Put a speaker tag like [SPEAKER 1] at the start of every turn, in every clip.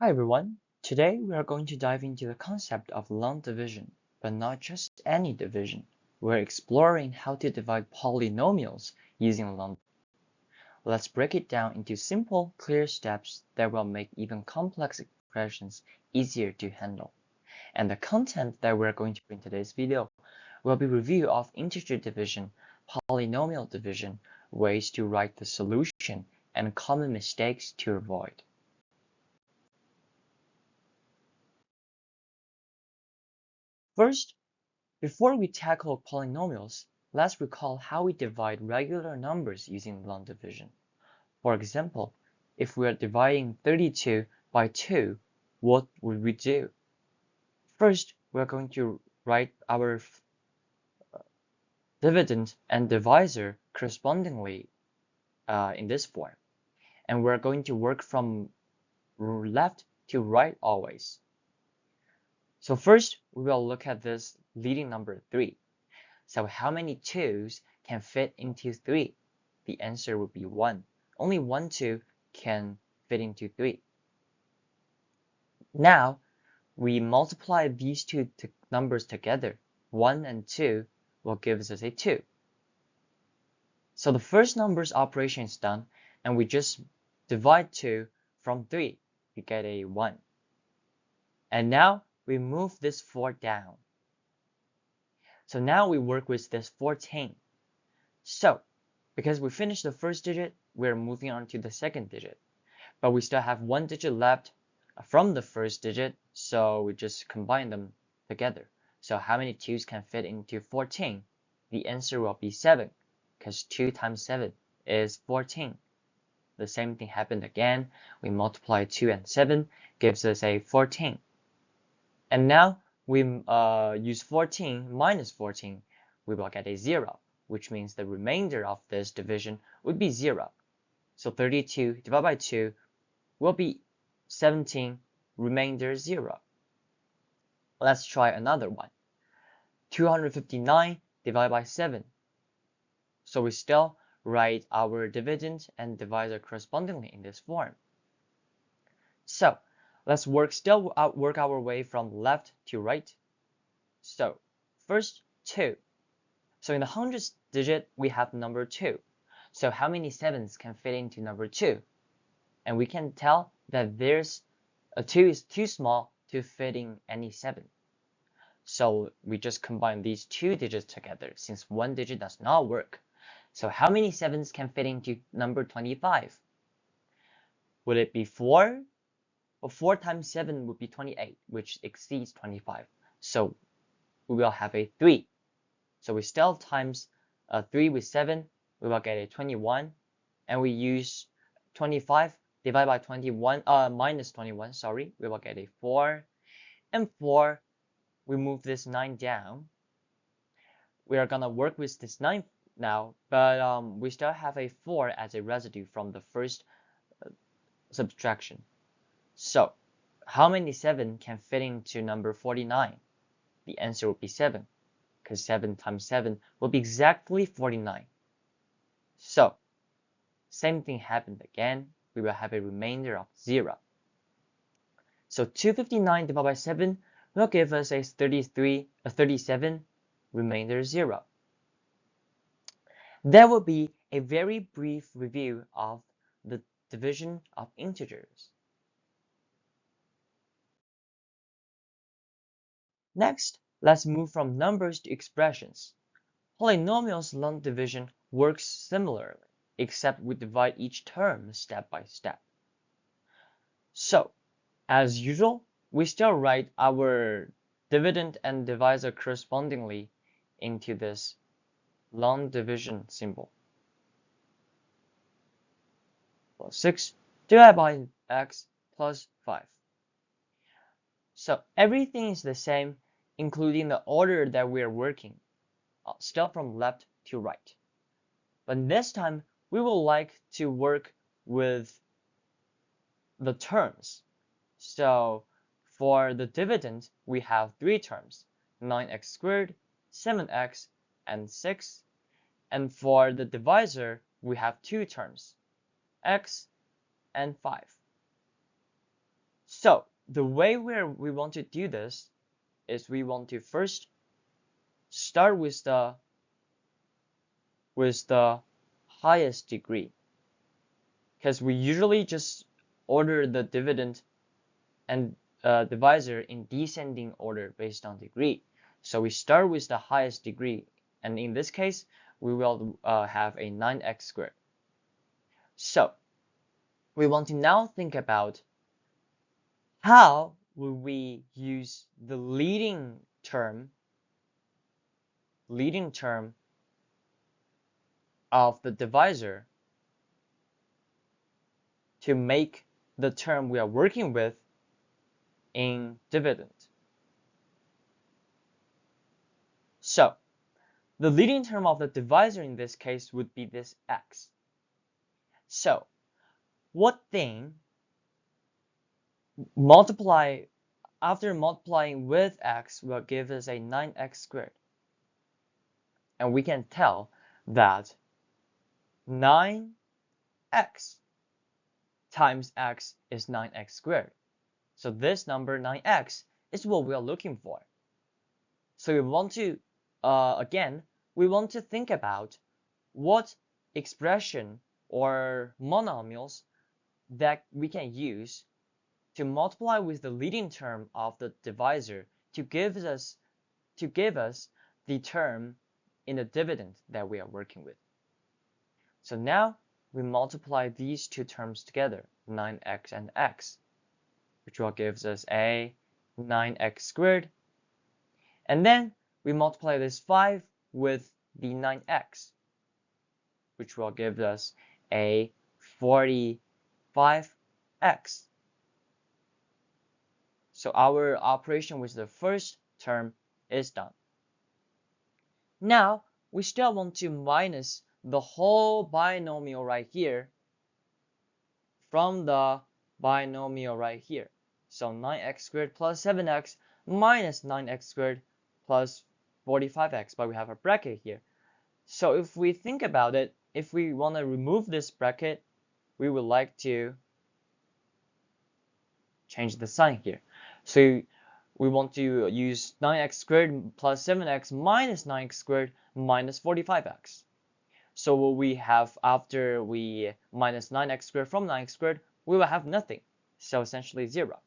[SPEAKER 1] Hi everyone. Today we are going to dive into the concept of long division, but not just any division. We're exploring how to divide polynomials using long. Let's break it down into simple, clear steps that will make even complex expressions easier to handle. And the content that we're going to bring today's video will be review of integer division, polynomial division, ways to write the solution, and common mistakes to avoid. First, before we tackle polynomials, let's recall how we divide regular numbers using long division. For example, if we are dividing 32 by 2, what would we do? First, we're going to write our dividend and divisor correspondingly in this form. And we're going to work from left to right always. So first, we will look at this leading number 3. So how many 2's can fit into 3? The answer would be 1. Only one 2 can fit into 3. Now, we multiply these two numbers together. 1 and 2 will give us a 2. So the first number's operation is done, and we just divide 2 from 3. We get a 1. And now we move this 4 down. So now we work with this 14. So, because we finished the first digit, we're moving on to the second digit. But we still have one digit left from the first digit, so we just combine them together. So how many 2's can fit into 14? The answer will be 7, because 2 times 7 is 14. The same thing happened again. We multiply 2 and 7, gives us a 14. And now we use 14 minus 14. We will get a 0, which means the remainder of this division would be 0. So 32 divided by 2 will be 17, remainder 0. Let's try another one. 259 divided by 7. So we still write our dividend and divisor correspondingly in this form. So let's work our way from left to right. So first 2. So in the hundredths digit, we have number 2. So how many 7's can fit into number 2? And we can tell that there's a 2 is too small to fit in any 7. So we just combine these two digits together since one digit does not work. So how many 7's can fit into number 25? Would it be 4? Well, 4 times 7 would be 28, which exceeds 25. So we will have a 3. So we still times 3 with 7, we will get a 21. And we use 25 divided by 21, minus 21, sorry, we will get a 4. And 4, we move this 9 down. We are going to work with this 9 now, but we still have a 4 as a residue from the first subtraction. So how many 7 can fit into number 49? The answer would be 7, because 7 times 7 will be exactly 49. So same thing happened again. We will have a remainder of 0. So 259 divided by 7 will give us a 37, remainder 0. That will be a very brief review of the division of integers. Next, let's move from numbers to expressions. Polynomials long division works similarly, except we divide each term step by step. So, as usual, we still write our dividend and divisor correspondingly into this long division symbol. Plus 6 divided by x plus 5. So everything is the same, including the order that we are working, still from left to right. But this time, we would like to work with the terms. So for the dividend, we have 3 terms, 9x squared, 7x, and 6. And for the divisor, we have 2 terms, x and 5. So the way we want to do this is we want to first start with the highest degree, because we usually just order the dividend and divisor in descending order based on degree. So we start with the highest degree, and in this case, we will have a 9x squared. So we want to now think about how will we use the leading term of the divisor to make the term we are working with in dividend. So the leading term of the divisor in this case would be this x. So what thing after multiplying with x will give us a 9x squared? And we can tell that 9x times x is 9x squared. So this number 9x is what we are looking for. So we want to, again, we want to think about what expression or monomials that we can use to multiply with the leading term of the divisor to give us the term in the dividend that we are working with. So now we multiply these two terms together, 9x and x, which will gives us a 9x squared. And then we multiply this 5 with the 9x, which will give us a 45x. So our operation with the first term is done. Now we still want to minus the whole binomial right here from the binomial right here. So 9x squared plus 7x minus 9x squared plus 45x, but we have a bracket here. So if we think about it, if we want to remove this bracket, we would like to change the sign here. So we want to use 9x squared plus 7x minus 9x squared minus 45x. So what we have after we minus 9x squared from 9x squared, we will have nothing. So essentially 0.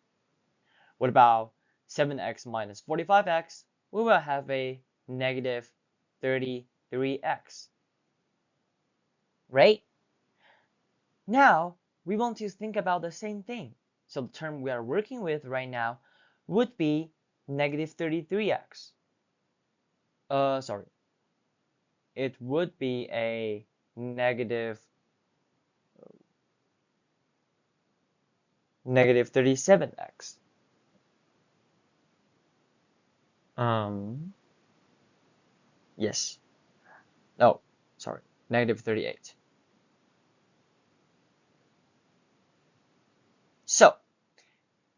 [SPEAKER 1] What about 7x minus 45x? We will have a negative 33x. Right? Now we want to think about the same thing. So the term we are working with right now would be negative 33x. Sorry. It would be a negative 37x. Yes. Oh, sorry. Negative 38. So,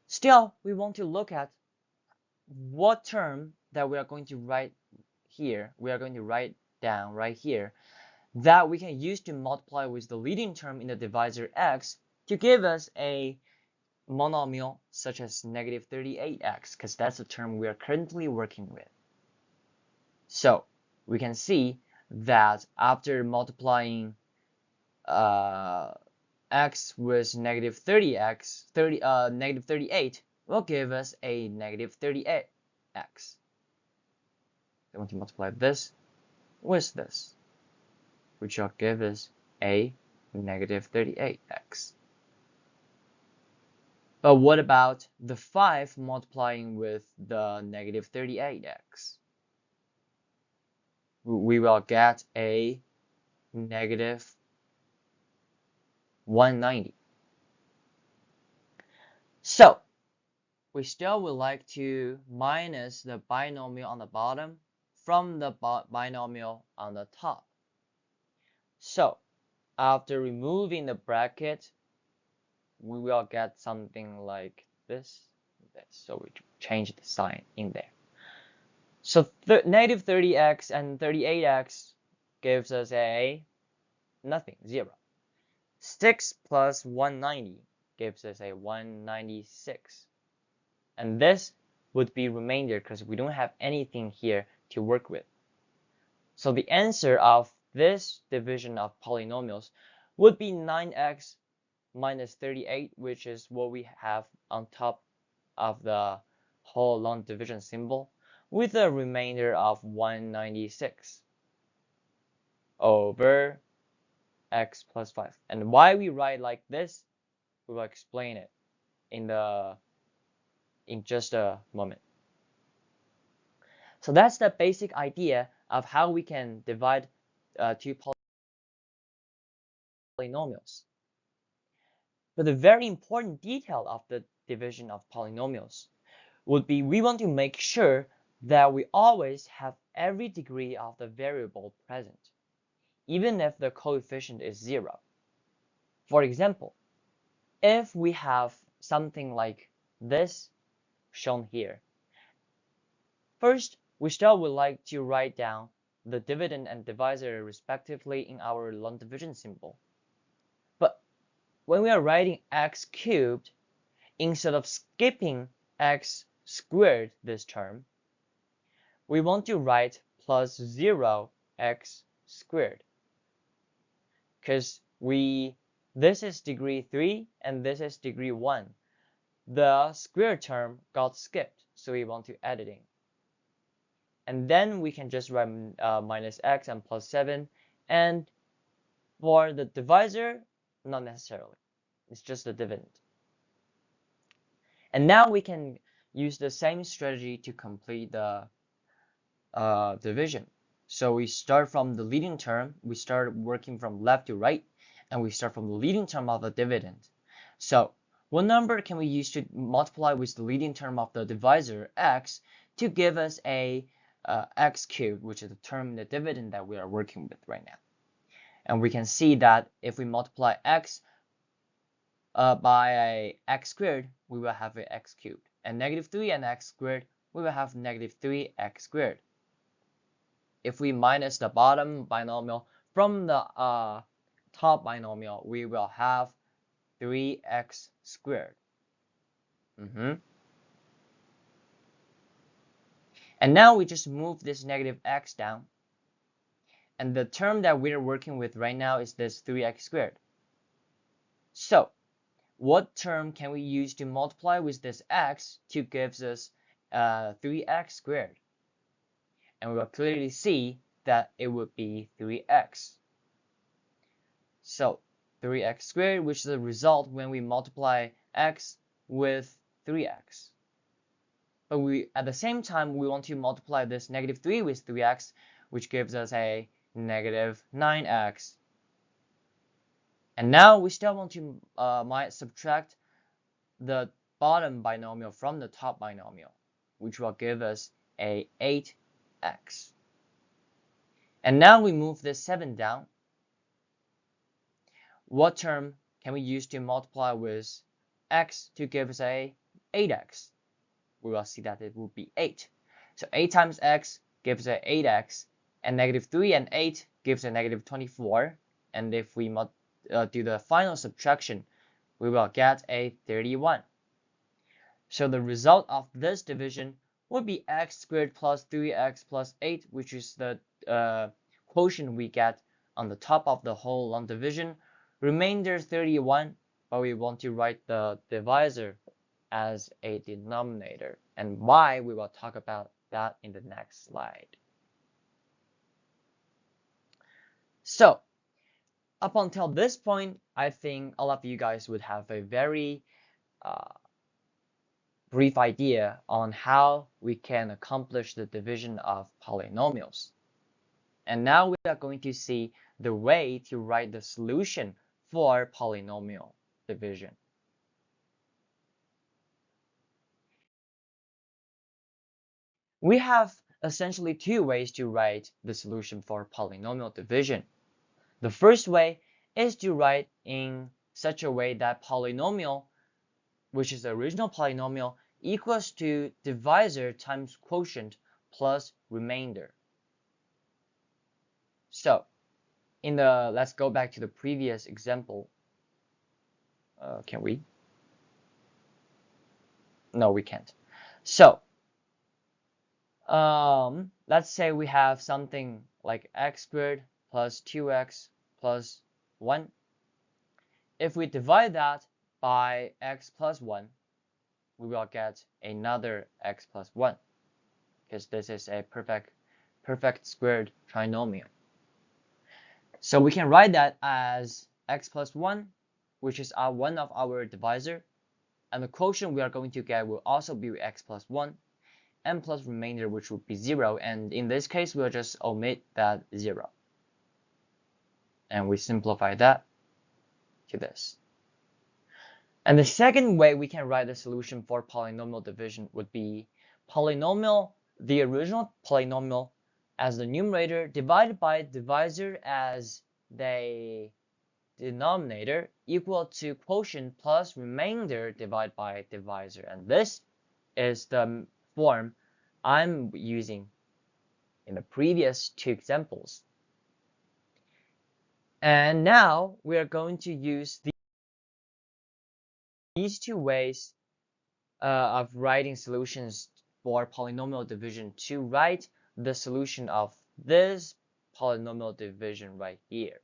[SPEAKER 1] still, we want to look at what term that we are going to write here. We are going to write down right here that we can use to multiply with the leading term in the divisor x to give us a monomial such as negative 38x, because that's the term we are currently working with. So we can see that after multiplying x with negative 38 will give us a negative 38x. I want to multiply this with this, which will give us a negative 38x. But what about the 5 multiplying with the negative 38x? We will get a negative 190. So we still would like to minus the binomial on the bottom from the binomial on the top. So after removing the bracket, we will get something like this. So we change the sign in there. So negative 30x and 38x gives us a nothing, 0. 6 plus 190 gives us a 196. And this would be remainder because we don't have anything here to work with. So the answer of this division of polynomials would be 9x minus 38, which is what we have on top of the whole long division symbol, with a remainder of 196 over x plus 5. And why we write like this, we will explain it in just a moment. So that's the basic idea of how we can divide two polynomials. But the very important detail of the division of polynomials would be we want to make sure that we always have every degree of the variable present, even if the coefficient is 0. For example, if we have something like this shown here, first, we still would like to write down the dividend and divisor respectively in our long division symbol. But when we are writing x cubed, instead of skipping x squared this term, we want to write plus 0x squared. Because this is degree 3 and this is degree 1. The square term got skipped, so we want to add it in. And then we can just write minus x and plus 7. And for the divisor, not necessarily. It's just the dividend. And now we can use the same strategy to complete the division. So we start from the leading term. We start working from left to right. And we start from the leading term of the dividend. So what number can we use to multiply with the leading term of the divisor, x, to give us a x cubed, which is the term in the dividend that we are working with right now. And we can see that if we multiply x by a x squared, we will have a x cubed. And negative 3 and x squared, we will have negative 3x squared. If we minus the bottom binomial from the top binomial, we will have 3x squared. And now we just move this negative x down. And the term that we're working with right now is this 3x squared. So what term can we use to multiply with this x to give us 3x squared? And we will clearly see that it would be 3x. So 3x squared, which is the result when we multiply x with 3x. But at the same time, we want to multiply this negative 3 with 3x, which gives us a negative 9x. And now we still want to subtract the bottom binomial from the top binomial, which will give us a 8x. And now we move this 7 down. What term can we use to multiply with x to give us a 8x? We will see that it will be 8. So 8 times x gives a 8x, and negative 3 and 8 gives a negative 24. And if we do the final subtraction, we will get a 31. So the result of this division would be x squared plus 3x plus 8, which is the quotient we get on the top of the whole long division. Remainder 31, but we want to write the divisor as a denominator. And why, we will talk about that in the next slide. So up until this point, I think all of you guys would have a very brief idea on how we can accomplish the division of polynomials. And now we are going to see the way to write the solution for polynomial division. We have essentially two ways to write the solution for polynomial division. The first way is to write in such a way that polynomial, which is the original polynomial, equals to divisor times quotient plus remainder. So let's go back to the previous example. Can we? No, we can't. So let's say we have something like x squared plus 2x plus 1. If we divide that by x plus 1, we will get another x plus 1, because this is a perfect squared trinomial. So we can write that as x plus 1, which is one of our divisor, and the quotient we are going to get will also be x plus 1, and plus remainder, which would be 0, and in this case we'll just omit that 0. And we simplify that to this. And the second way we can write the solution for polynomial division would be the original polynomial as the numerator divided by divisor as the denominator equal to quotient plus remainder divided by divisor. And this is the form I'm using in the previous two examples. And now we are going to use these two ways of writing solutions for polynomial division to write the solution of this polynomial division right here.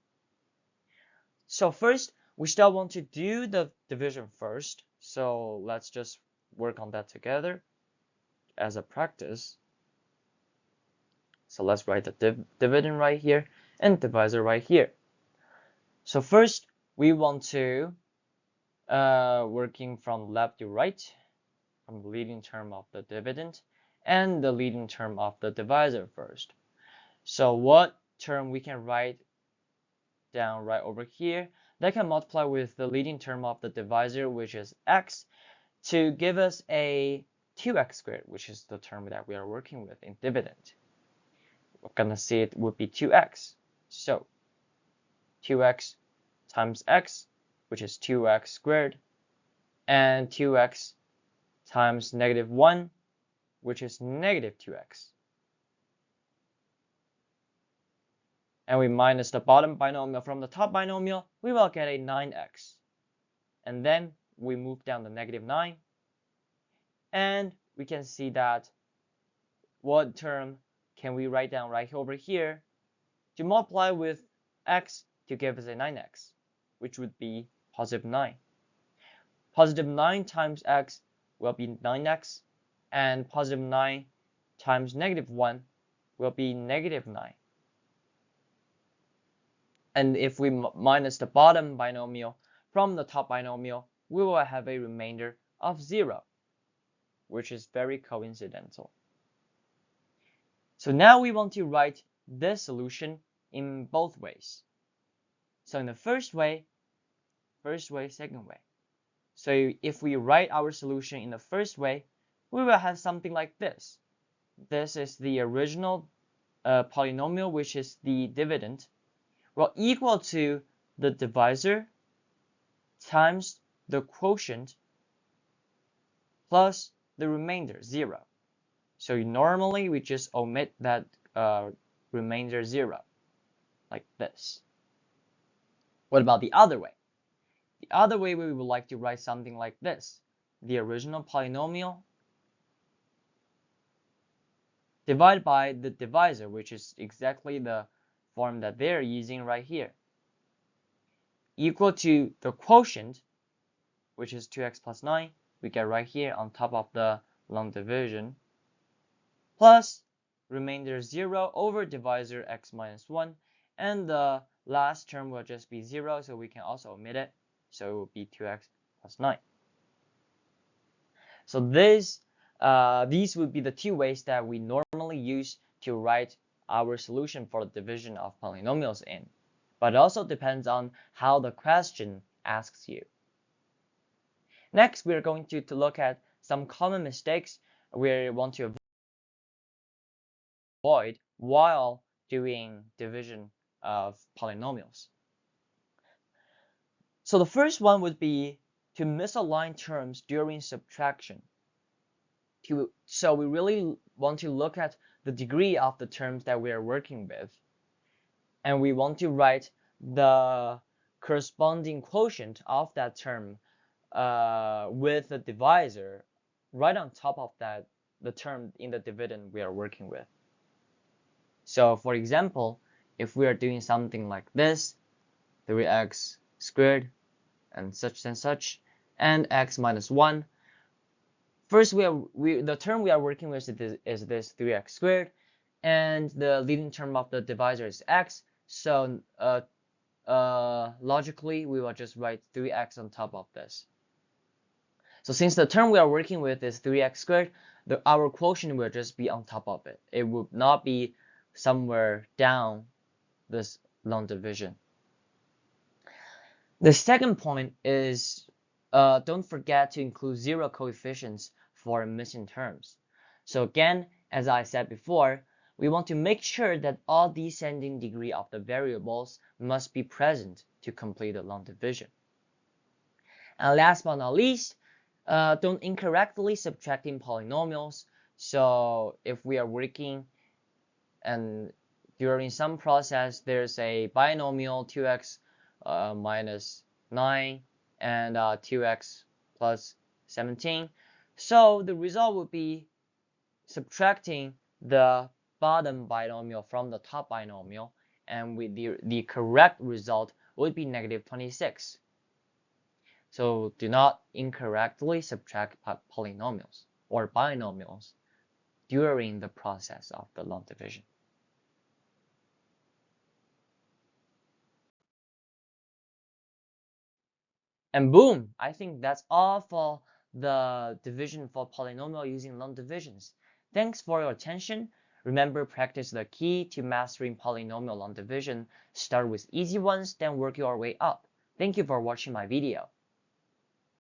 [SPEAKER 1] So first, we still want to do the division first. So let's just work on that together as a practice. So let's write the dividend right here and divisor right here. So first, we want to working from left to right, from the leading term of the dividend and the leading term of the divisor first. So what term we can write down right over here that can multiply with the leading term of the divisor, which is x, to give us a 2x squared, which is the term that we are working with in dividend. We're gonna see it would be 2x. So 2x times x, which is 2x squared, and 2x times negative 1, which is negative 2x. And we minus the bottom binomial from the top binomial, we will get a 9x. And then we move down the negative 9, and we can see that what term can we write down right over here to multiply with x to give us a 9x, which would be positive 9. Positive 9 times x will be 9x, and positive 9 times negative 1 will be negative 9. And if we minus the bottom binomial from the top binomial, we will have a remainder of 0, which is very coincidental. So now we want to write this solution in both ways. So in the first way, second way. So if we write our solution in the first way, we will have something like this. This is the original polynomial, which is the dividend, well, equal to the divisor times the quotient plus the remainder, 0. So normally we just omit that remainder 0, like this. What about the other way? The other way we would like to write something like this. The original polynomial divided by the divisor, which is exactly the form that they're using right here, equal to the quotient, which is 2x plus 9, we get right here on top of the long division, plus remainder 0 over divisor x minus 1, and the last term will just be 0, so we can also omit it, so it will be 2x plus 9. So these would be the two ways that we normally use to write our solution for the division of polynomials in, but it also depends on how the question asks you. Next, we are going to look at some common mistakes we want to avoid while doing division of polynomials. So the first one would be to misalign terms during subtraction. So we really want to look at the degree of the terms that we are working with, and we want to write the corresponding quotient of that term with the divisor right on top of that the term in the dividend we are working with. So for example, if we are doing something like this, 3x squared and such, and x minus 1, first the term we are working with is this 3x squared, and the leading term of the divisor is x, so logically we will just write 3x on top of this. So since the term we are working with is 3x squared, our quotient will just be on top of it. It would not be somewhere down this long division. The second point is don't forget to include zero coefficients for missing terms. So again, as I said before, we want to make sure that all descending degree of the variables must be present to complete the long division. And last but not least, don't incorrectly subtracting polynomials. So if we are working and during some process there's a binomial 2x minus 9 and 2x plus 17, so the result would be subtracting the bottom binomial from the top binomial, and with the correct result would be negative 26. So do not incorrectly subtract polynomials or binomials during the process of the long division. And boom, I think that's all for the division for polynomial using long divisions. Thanks for your attention. Remember, practice the key to mastering polynomial long division. Start with easy ones, then work your way up. Thank you for watching my video.